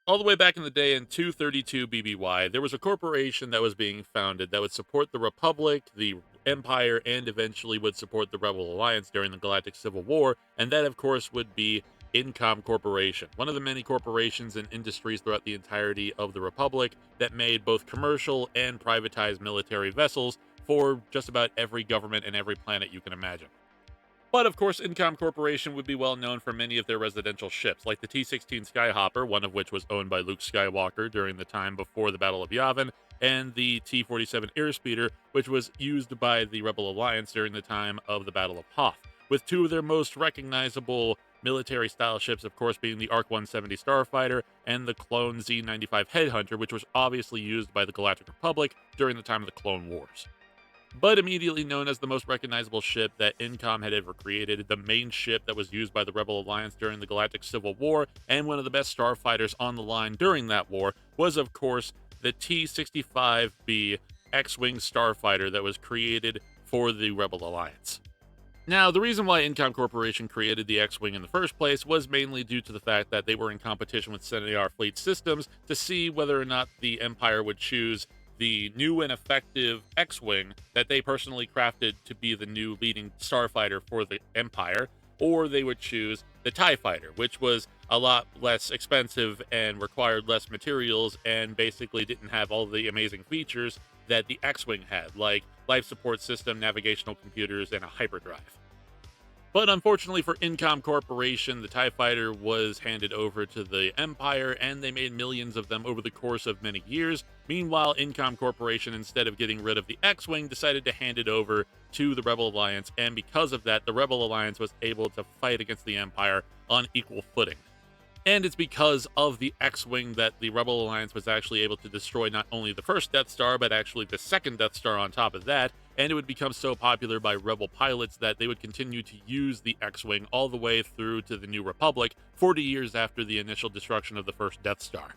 All the way back in the day in 232 BBY, there was a corporation that was being founded that would support the Republic, the Empire, and eventually would support the Rebel Alliance during the Galactic Civil War, and that, of course, would be Incom Corporation, one of the many corporations and industries throughout the entirety of the Republic that made both commercial and privatized military vessels for just about every government and every planet you can imagine. But of course, Incom Corporation would be well known for many of their residential ships, like the T-16 Skyhopper, one of which was owned by Luke Skywalker during the time before the Battle of Yavin, and the T-47 Airspeeder, which was used by the Rebel Alliance during the time of the Battle of Hoth, with two of their most recognizable military-style ships, of course, being the ARC-170 Starfighter and the Clone Z-95 Headhunter, which was obviously used by the Galactic Republic during the time of the Clone Wars. But immediately known as the most recognizable ship that Incom had ever created, the main ship that was used by the Rebel Alliance during the Galactic Civil War, and one of the best starfighters on the line during that war, was of course the T-65B X-Wing starfighter that was created for the Rebel Alliance. Now, the reason why Incom Corporation created the X-Wing in the first place was mainly due to the fact that they were in competition with Centaur Fleet Systems to see whether or not the Empire would choose the new and effective X-Wing that they personally crafted to be the new leading starfighter for the Empire, or they would choose the TIE Fighter, which was a lot less expensive and required less materials and basically didn't have all the amazing features that the X-Wing had, like life support system, navigational computers, and a hyperdrive. But unfortunately for Incom Corporation, the TIE Fighter was handed over to the Empire, and they made millions of them over the course of many years. Meanwhile, Incom Corporation, instead of getting rid of the X-Wing, decided to hand it over to the Rebel Alliance, and because of that, the Rebel Alliance was able to fight against the Empire on equal footing. And it's because of the X-Wing that the Rebel Alliance was actually able to destroy not only the first Death Star, but actually the second Death Star on top of that, and it would become so popular by Rebel pilots that they would continue to use the X-Wing all the way through to the New Republic, 40 years after the initial destruction of the first Death Star.